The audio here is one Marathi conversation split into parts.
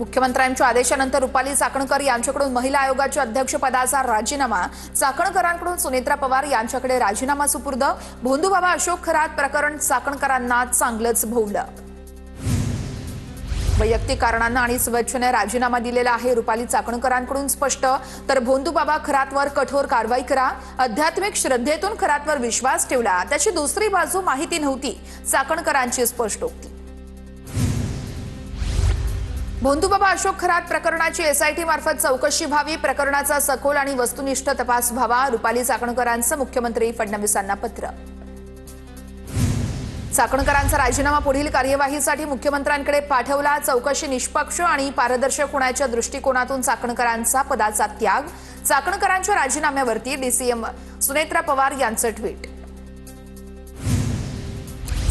मुख्यमंत्र्यांच्या आदेशानंतर रुपाली चाकणकर यांच्याकडून महिला आयोगाच्या अध्यक्षपदाचा राजीनामा, चाकणकरांकडून सुनेत्रा पवार यांच्याकडे राजीनामा सुपूर्द। भोंदूबाबा अशोक खरात प्रकरण चाकणकरांना चांगलंच भोवलं। वैयक्तिक कारणांना आणि स्वेच्छेने राजीनामा दिलेला आहे रुपाली चाकणकरांकडून स्पष्ट, तर भोंदूबाबा खरातवर कठोर कारवाई करा। आध्यात्मिक श्रद्धेतून खरातवर विश्वास ठेवला, त्याची दुसरी बाजू माहिती नव्हती, चाकणकरांची स्पष्टोक्ती। भोंदूबाबा अशोक खरात प्रकरणाची एसआयटी मार्फत चौकशी व्हावी, प्रकरणाचा सखोल आणि वस्तुनिष्ठ तपास व्हावा। रुपाली चाकणकरांचं मुख्यमंत्री फडणवीसांना पत्र। चाकणकरांचा राजीनामा पुढील कार्यवाहीसाठी मुख्यमंत्र्यांकडे पाठवला। चौकशी निष्पक्ष आणि पारदर्शक होण्याच्या दृष्टिकोनातून चाकणकरांचा पदाचा त्याग। चाकणकरांच्या राजीनाम्यावरती डीसीएम सुनेत्रा पवार यांचं ट्विट।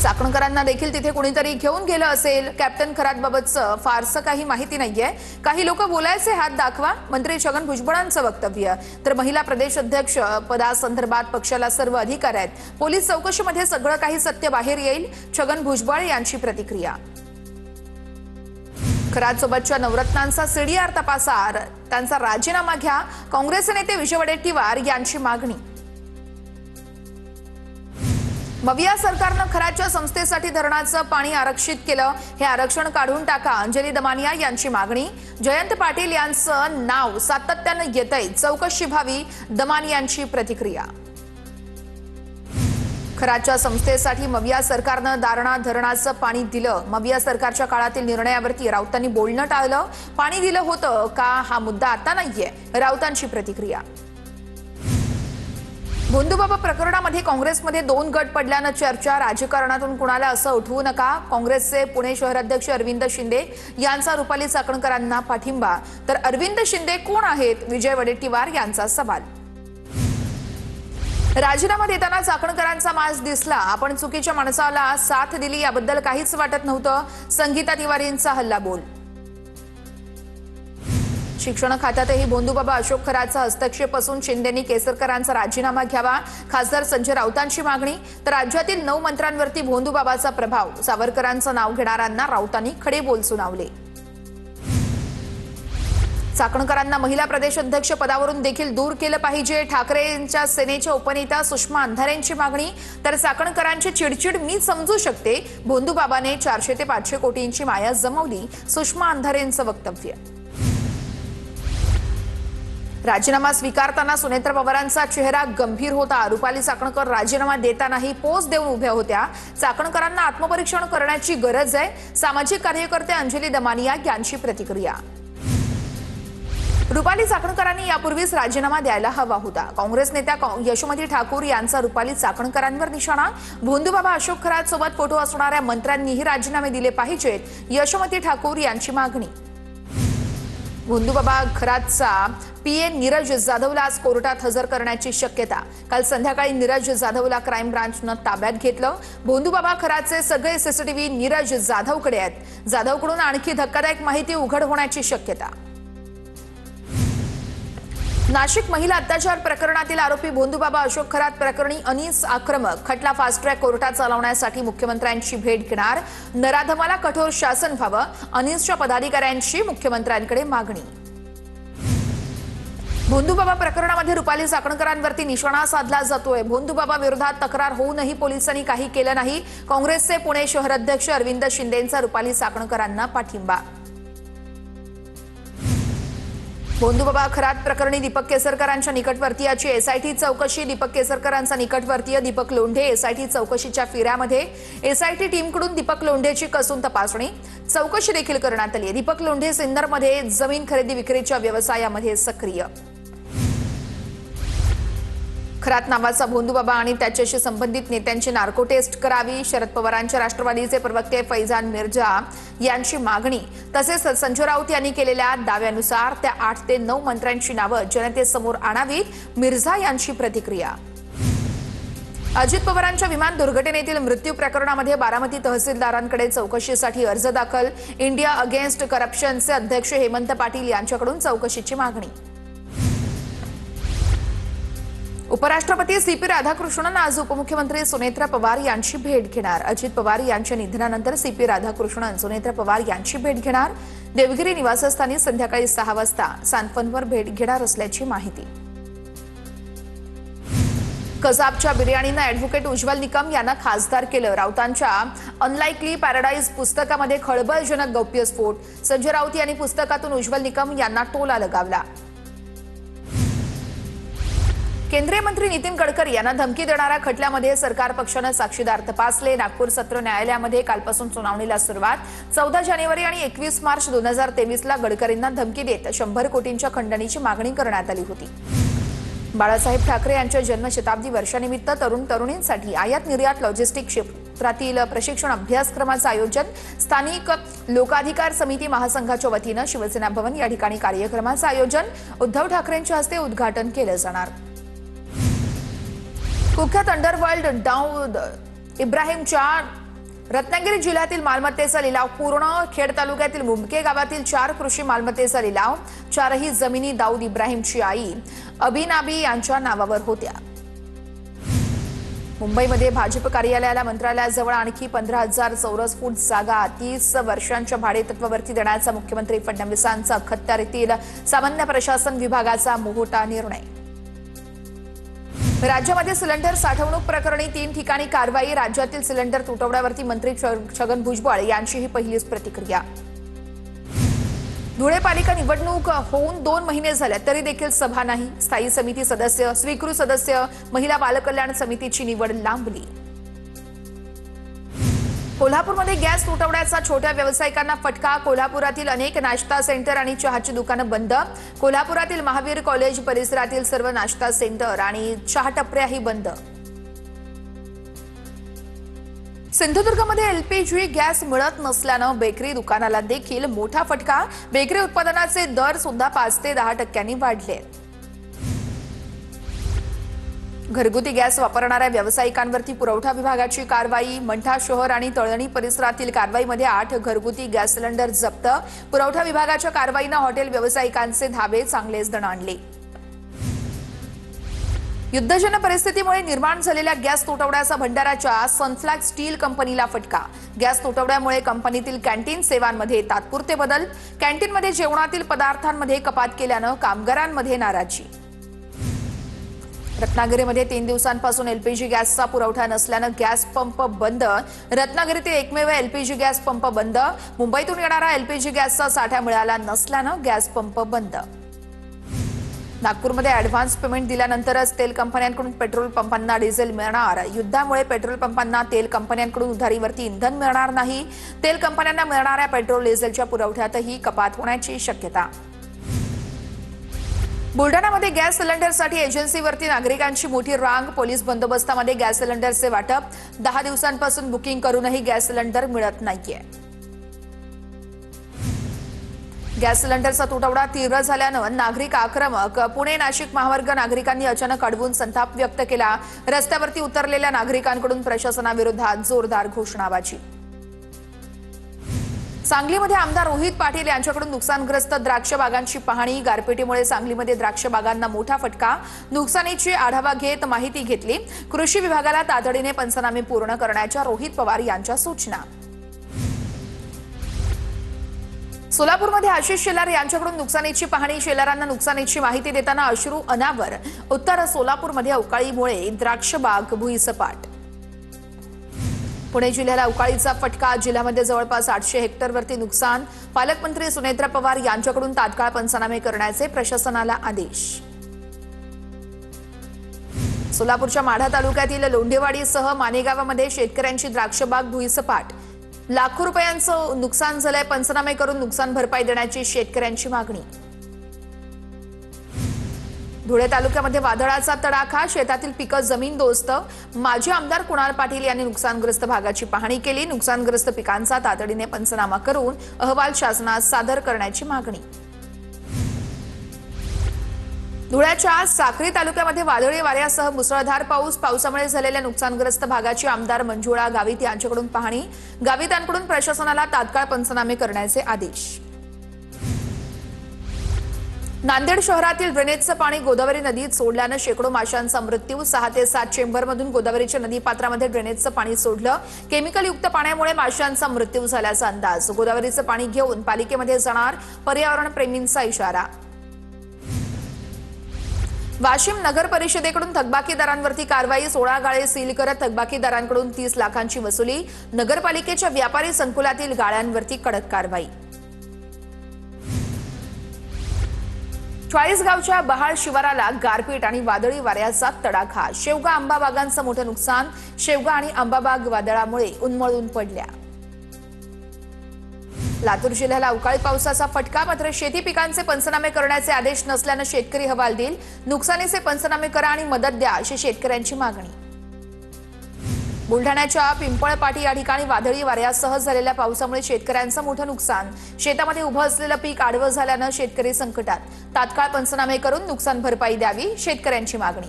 चाकणकरांना देखील तिथे कुणीतरी घेऊन गेलं असेल। कॅप्टन खरातबाबतचं फारसं काही माहिती नाहीये। काही लोक बोलायचे हात दाखवा, मंत्री छगन भुजबळांचं वक्तव्य। तर महिला प्रदेश अध्यक्ष पदासंदर्भात पक्षाला सर्व अधिकार आहेत, पोलीस चौकशीमध्ये सगळं काही सत्य बाहेर येईल, छगन भुजबळ यांची प्रतिक्रिया। खरातसोबतच्या नवरत्नांचा सीडीआर तपासा, त्यांचा राजीनामा घ्या, काँग्रेस नेते विजय वडेट्टीवार यांची मागणी। मविया सरकारनं खरातच्या संस्थेसाठी धरणाचं पाणी आरक्षित केलं, हे आरक्षण काढून टाका, अंजली दमानिया यांची मागणी। जयंत पाटील यांचं नाव सातत्यानं येतंय, चौकशी व्हावी, दमानियांची प्रतिक्रिया। खरातच्या संस्थेसाठी मविया सरकारनं दारणा धरणाचं पाणी दिलं, मविया सरकारच्या काळातील निर्णयावरती राऊतांनी बोलणं टाळलं, पाणी दिलं होतं का हा मुद्दा आता नाहीये, राऊतांची प्रतिक्रिया। भोंदूबाबा प्रकरणामध्ये काँग्रेसमध्ये दोन गट पडल्यानं चर्चा, राजकारणातून कुणाला असं उठवू नका। काँग्रेसचे पुणे शहराध्यक्ष अरविंद शिंदे यांचा रुपाली चाकणकरांना पाठिंबा, तर अरविंद शिंदे कोण आहेत, विजय वडेट्टीवार यांचा सवाल। राजीनामा देताना चाकणकरांचा माज दिसला, आपण चुकीच्या माणसाला साथ दिली याबद्दल काहीच वाटत नव्हतं, संगीता तिवारींचा हल्लाबोल। शिक्षण खात्यातही भोंदूबाबा अशोक खरातचा हस्तक्षेप असून शिंदेंनी केसरकरांचा राजीनामा घ्यावा, खासदार संजय राऊतांची मागणी। तर राज्यातील 9 मंत्र्यांवरती भोंदूबाबाचा प्रभाव, सावरकरांचं नाव घेणाऱ्यांना राऊतांनी खडे बोल सुनावले। चाकणकरांना महिला प्रदेश अध्यक्ष पदावरून देखील दूर केलं पाहिजे, ठाकरेंच्या सेनेच्या उपनेत्या सुषमा अंधारेंची मागणी। तर चाकणकरांची चिडचिड मी समजू शकते, भोंदूबाबाने 400 ते 500 कोटींची माया जमवली, सुषमा अंधारेंचं वक्तव्य। राजीनामा स्वीकारताना सुनेत्रा पवारांचा चेहरा गंभीर होता, रुपाली चाकणकर राजीनामा देतानाही पोज देऊन उभ्या होत्या। चाकणकरांना आत्मपरीक्षण करण्याची गरज आहे, सामाजिक कार्यकर्ते अंजली दमानिया यांची प्रतिक्रिया। रुपाली चाकणकरांनी यापूर्वीच राजीनामा द्यायला हवा होता, काँग्रेस नेत्या यशोमती ठाकूर यांचा रुपाली चाकणकरांवर निशाणा। भोंदूबाबा अशोक खरात सोबत फोटो असणाऱ्या मंत्र्यांनीही राजीनामे दिले पाहिजेत, यशोमती ठाकूर यांची मागणी। भोंदूबाबा खरातचा पीए नीरज जाधवला आज कोर्टात हजर करण्याची शक्यता। काल संध्याकाळी नीरज जाधवला क्राईम ब्रांचनं ताब्यात घेतलं। भोंदूबाबा खरातचे सगळे सीसीटीव्ही नीरज जाधवकडे आहेत, जाधवकडून आणखी धक्कादायक माहिती उघड होण्याची शक्यता। नाशिक महिला अत्याचार प्रकरणातील आरोपी भोंदूबाबा अशोक खरात प्रकरणी अनीस आक्रमक, खटला फास्ट ट्रॅक कोर्टात चालवण्यासाठी मुख्यमंत्र्यांची भेट घेणार, नराधमाला कठोर शासन व्हावं, अनीसच्या पदाधिकाऱ्यांची मुख्यमंत्र्यांकडे मागणी। भोंदूबाबा प्रकरणामध्ये रुपाली चाकणकरांवरती निशाणा साधला जातोय, भोंदूबाबा विरोधात तक्रार होऊनही पोलिसांनी काही केलं नाही। काँग्रेसचे पुणे शहराध्यक्ष अरविंद शिंदेंचा रुपाली चाकणकरांना पाठिंबा। भोंदूबाबा खरात प्रकरणी दीपक केसरकरांच्या निकटवर्तीयाची एसआयटी चौकशी, दीपक केसरकरांचा निकटवर्तीय दीपक लोंढे एसआयटी चौकशीच्या फेऱ्यामध्ये, एसआयटी टीमकडून दीपक लोंढेची कसून तपासणी, चौकशी देखील करण्यात आली। दीपक लोंढे सिन्नरमध्ये जमीन खरेदी विक्रीच्या व्यवसायामध्ये सक्रिय। खरात नावाचा भोंदूबाबा आणि त्याच्याशी संबंधित नेत्यांची नार्को टेस्ट करावी, शरद पवारांच्या राष्ट्रवादीचे प्रवक्ते फैजान मिर्झा यांची मागणी। तसेच संजय राऊत यांनी केलेल्या दाव्यानुसार त्या 8 ते 9 मंत्र्यांची नावं जनतेसमोर आणावीत, मिर्झा यांची प्रतिक्रिया। अजित पवारांच्या विमान दुर्घटनेतील मृत्यू प्रकरणामध्ये बारामती तहसीलदारांकडे चौकशीसाठी अर्ज दाखल, इंडिया अगेन्स्ट करप्शनचे अध्यक्ष हेमंत पाटील यांच्याकडून चौकशीची मागणी। उपराष्ट्रपती सीपी राधाकृष्णन आज उपमुख्यमंत्री सुनेत्रा पवार यांची भेट घेणार। अजित पवार यांच्या निधनानंतर सीपी राधाकृष्णन सुनेत्रा पवार यांची भेट घेणार। देवगिरी निवासस्थानी संध्याकाळी 6 वाजता सांत्वनवर भेट घेणार असल्याची माहिती। कजाबच्या बिर्याणीनं ॲडव्होकेट उज्ज्वल निकम यांना खासदार केलं। राऊतांच्या अनलाइकली पॅराडाईज पुस्तकामध्ये खळबळजनक गौप्यस्फोट। संजय राऊत यांनी पुस्तकातून उज्ज्वल निकम यांना टोला लगावला। केंद्रीय मंत्री नितीन गडकरी यांना धमकी देणाऱ्या खटल्यामध्ये सरकार पक्षाने साक्षीदार तपासले। नागपूर सत्र न्यायालयामध्ये कालपासून सुनावणीला सुरुवात। 14 जानेवारी आणि 21 मार्च 2023 ला गडकरींना धमकी देत 100 कोटींच्या खंडणीची मागणी करण्यात आली होती। बाळासाहेब ठाकरे यांच्या जन्मशताब्दी वर्षानिमित्त तरुण-तरुणींसाठी आयात निर्यात लॉजिस्टिक क्षेत्रातील प्रशिक्षण अभ्यासक्रमाचं आयोजन। स्थानिक लोकाधिकार समिती महासंघाच्या वतीनं शिवसेना भवन या ठिकाणी कार्यक्रमाचं आयोजन। उद्धव ठाकरेंच्या हस्ते उद्घाटन केलं जाणार। कुख्यात अंडरवर्ल्ड दाऊद इब्राहिमच्या रत्नागिरी जिल्ह्यातील मालमत्तेचा लिलाव पूर्ण। खेड तालुक्यातील मुंबके गावातील 4 कृषी मालमत्तेचा लिलाव। 4ही जमिनी दाऊद इब्राहिमची आई अबिनाबी यांच्या नावावर होत्या। मुंबईमध्ये भाजप कार्यालयाला मंत्रालयाजवळ आणखी 15,000 चौरस फूट जागा 30 वर्षांच्या भाडेतत्वावरती देण्याचा मुख्यमंत्री फडणवीसांचा अखत्यारीतील सामान्य प्रशासन विभागाचा मोठा निर्णय। राज्यामध्ये सिलेंडर साठवणूक प्रकरणी 3 ठिकाणी कारवाई। राज्यातील सिलेंडर तुटवड्यावरती मंत्री छगन भुजबळ यांची ही पहिलीच प्रतिक्रिया। धुळे पालिका निवडणूक होऊन 2 महिने झाले तरी देखील सभा नाही। स्थायी समिती सदस्य, स्वीकृत सदस्य, महिला बालकल्याण समितीची निवड लांबली। कोल्हापूरमध्ये गॅस तुटवड्याचा छोट्या व्यावसायिकांना फटका। कोल्हापुरातील अनेक नाश्ता सेंटर आणि चहाची दुकानं बंद। कोल्हापुरातील महावीर कॉलेज परिसरातील सर्व नाश्ता सेंटर आणि चहा टपऱ्याही बंद। सिंधुदुर्गमध्ये एलपीजी गॅस मिळत नसल्यानं बेकरी दुकानाला देखील मोठा फटका। बेकरी उत्पादनाचे दर सुद्धा 5 ते 10% वाढले। घरगुती गॅस वापरणाऱ्या व्यावसायिकांवरती पुरवठा विभागाची कारवाई। मंठा शहर आणि तळणी परिसरातील कारवाईमध्ये 8 घरगुती गॅस सिलेंडर जप्त। पुरवठा विभागाच्या कारवाईनं हॉटेल व्यावसायिकांचे धाबे चांगलेच दणाणले। युद्धजन्य परिस्थितीमुळे निर्माण झालेल्या गॅस तुटवड्याचा भंडाराच्या सनफ्लॅग स्टील कंपनीला फटका। गॅस तुटवड्यामुळे कंपनीतील कॅन्टीन सेवांमध्ये तात्पुरते बदल। कॅन्टीनमध्ये जेवणातील पदार्थांमध्ये कपात केल्यानं कामगारांमध्ये नाराजी। रत्नागिरीमध्ये 3 दिवसांपासून एलपीजी गॅसचा पुरवठा नसल्यानं गॅस पंप बंद। रत्नागिरीतील एकमेव एलपीजी गॅस पंप बंद। मुंबईतून येणारा एलपीजी गॅसचा साठा मिळाला नसल्यानं गॅस पंप बंद। नागपूरमध्ये ॲडव्हान्स पेमेंट दिल्यानंतरच तेल कंपन्यांकडून पेट्रोल पंपांना डिझेल मिळणार। युद्धामुळे पेट्रोल पंपांना तेल कंपन्यांकडून उधारीवरती इंधन मिळणार नाही। तेल कंपन्यांना मिळणाऱ्या पेट्रोल डिझेलच्या पुरवठ्यातही कपात होण्याची शक्यता। बुलढाणामध्ये गॅस सिलेंडरसाठी एजन्सीवरती नागरिकांची मोठी रांग। पोलीस बंदोबस्तामध्ये गॅस सिलेंडरचे वाटप। 10 दिवसांपासून बुकिंग करूनही गॅस सिलेंडर मिळत नाहीये। गॅस सिलेंडरचा तुटवडा तीव्र झाल्यानं नागरिक आक्रमक। पुणे नाशिक महामार्ग नागरिकांनी अचानक अडवून संताप व्यक्त केला। रस्त्यावरती उतरलेल्या नागरिकांकडून प्रशासनाविरोधात जोरदार घोषणाबाजी। सांगलीमध्ये आमदार रोहित पाटील यांच्याकडून नुकसानग्रस्त द्राक्ष बागांची पाहणी। गारपिटीमुळे सांगलीमध्ये द्राक्ष बागांना मोठा फटका। नुकसानीची आढावा घेत माहिती घेतली। कृषी विभागाला तातडीने पंचनामे पूर्ण करण्याच्या रोहित पवार यांच्या सूचना। सोलापूरमध्ये आशिष शेलार यांच्याकडून नुकसानीची पाहणी। शेलारांना नुकसानीची माहिती देताना अश्रू अनावर। उत्तर सोलापूरमध्ये अवकाळीमुळे द्राक्ष बाग भुईसपाट। पुणे जिल्ह्याला अवकाळीचा फटका। जिल्ह्यामध्ये जवळपास 800 हेक्टरवरती नुकसान। पालकमंत्री सुनेत्रा पवार यांच्याकडून तात्काळ पंचनामे करण्याचे प्रशासनाला आदेश। सोलापूरच्या माढा तालुक्यातील लोंढेवाडीसह मानेगावामध्ये शेतकऱ्यांची द्राक्षबाग भुईसपाट। लाखो रुपयांचं नुकसान झालंय। पंचनामे करून नुकसान भरपाई देण्याची शेतकऱ्यांची मागणी। धुळे तालुक्यामध्ये वादळाचा तडाखा। शेतातील पिकं जमीनदोस्त। माजी आमदार कुणाल पाटील यांनी नुकसानग्रस्त भागाची पाहणी केली। नुकसानग्रस्त पिकांचा तातडीने पंचनामा करून अहवाल शासनास सादर करण्याची मागणी। धुळ्याच्या साक्री तालुक्यामध्ये वादळी वाऱ्यासह मुसळधार पाऊस। पावसामुळे झालेल्या नुकसानग्रस्त भागाची आमदार मंजुळा गावित यांच्याकडून पाहणी। गावितांकडून प्रशासनाला तात्काळ पंचनामे करण्याचे आदेश। नांदेड शहरातील ड्रेनेजचं पाणी गोदावरी नदीत सोडल्यानं शेकडो माशांचा मृत्यू। 6 ते 7 चेंबरमधून गोदावरीच्या नदीपात्रामध्ये ड्रेनेजचं पाणी सोडलं। केमिकलयुक्त पाण्यामुळे माशांचा मृत्यू झाल्याचा अंदाज। गोदावरीचं पाणी घेऊन पालिकेमध्ये जाणार पर्यावरण प्रेमींचा इशारा। वाशिम नगर परिषदेकडून थकबाकीदारांवरती कारवाई। 16 गाळे सील करत थकबाकीदारांकडून 30 लाखांची वसुली। नगरपालिकेच्या व्यापारी संकुलातील गाळ्यांवरती कडक कारवाई। चाळीसगावच्या बहाळ शिवाराला गारपीट आणि वादळी वाऱ्याचा तडाखा। शेवगा आंबा बागांचं मोठं नुकसान। शेवगा आणि आंबाबाग वादळामुळे उन्मळून पडल्या। लातूर जिल्ह्याला अवकाळी पावसाचा फटका। मात्र शेती पिकांचे पंचनामे करण्याचे आदेश नसल्यानं शेतकरी हवालदिल। नुकसानीचे पंचनामे करा आणि मदत द्या अशी शेतकऱ्यांची मागणी। बुलढाण्याच्या पिंपळपाटी या ठिकाणी वादळी वाऱ्यासह झालेल्या पावसामुळे शेतकऱ्यांचं मोठं नुकसान। शेतामध्ये उभं असलेलं पीक आडवं झाल्यानं शेतकरी संकटात। तात्काळ पंचनामे करून नुकसान भरपाई द्यावी शेतकऱ्यांची मागणी।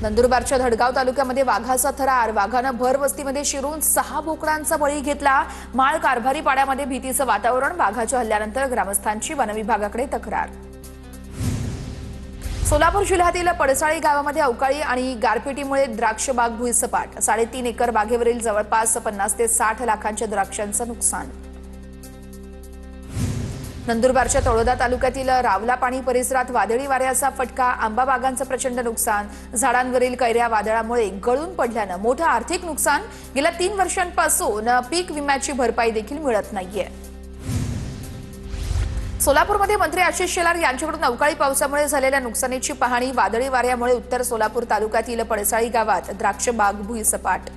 नंदुरबारच्या धडगाव तालुक्यामध्ये वाघाचा थरार। वाघानं भर वस्तीमध्ये शिरून 6 बोकडांचा बळी घेतला। माळ कारभारी पाड्यामध्ये भीतीचं वातावरण। वाघाच्या हल्ल्यानंतर ग्रामस्थांची वनविभागाकडे तक्रार। सोलापूर जिल्ह्यातील पडसाळी गावामध्ये अवकाळी आणि गारपिटीमुळे द्राक्ष बाग भुईसपाट। 3.5 एकर बागेवरील जवळपास 50 ते 60 लाखांच्या द्राक्षांचं नुकसान। नंदुरबारच्या तळोदा तालुक्यातील रावलापाणी परिसरात वादळी वाऱ्याचा फटका। आंबा बागांचं प्रचंड नुकसान। झाडांवरील कैऱ्या वादळामुळे गळून पडल्यानं मोठं आर्थिक नुकसान। गेल्या 3 वर्षांपासून पीक विम्याची भरपाई देखील मिळत नाहीये। सोलापूरमध्ये मंत्री आशिष शेलार यांच्याकडून अवकाळी पावसामुळे झालेल्या नुकसानीची पाहणी। वादळी वाऱ्यामुळे उत्तर सोलापूर तालुक्यातील पडसाळी गावात द्राक्ष बाग भुईसपाट।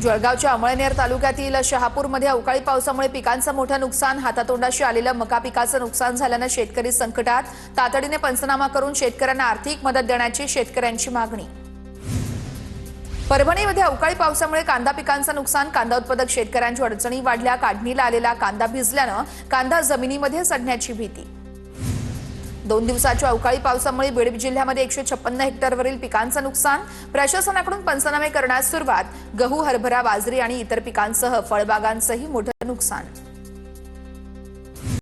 जळगावच्या अमळनेर तालुक्यातील शहापूरमध्ये अवकाळी पावसामुळे पिकांचं मोठं नुकसान। हातातोंडाशी आलेलं मका पिकाचं नुकसान झाल्यानं शेतकरी संकटात। तातडीने पंचनामा करून शेतकऱ्यांना आर्थिक मदत देण्याची शेतकऱ्यांची मागणी। परभणीमध्ये अवकाळी पावसामुळे कांदा पिकांचं नुकसान। कांदा उत्पादक शेतकऱ्यांच्या अडचणी वाढल्या। काढणीला आलेला कांदा भिजल्यानं कांदा जमिनीमध्ये सडण्याची भीती। 2 दिवसाच्या अवकाळी पावसामुळे बीड जिल्ह्यामध्ये 156 हेक्टरवरील पिकांचं नुकसान। प्रशासनाकडून पंचनामे करण्यास सुरुवात। गहू, हरभरा, बाजरी आणि इतर पिकांसह फळबागांचंही मोठं नुकसान।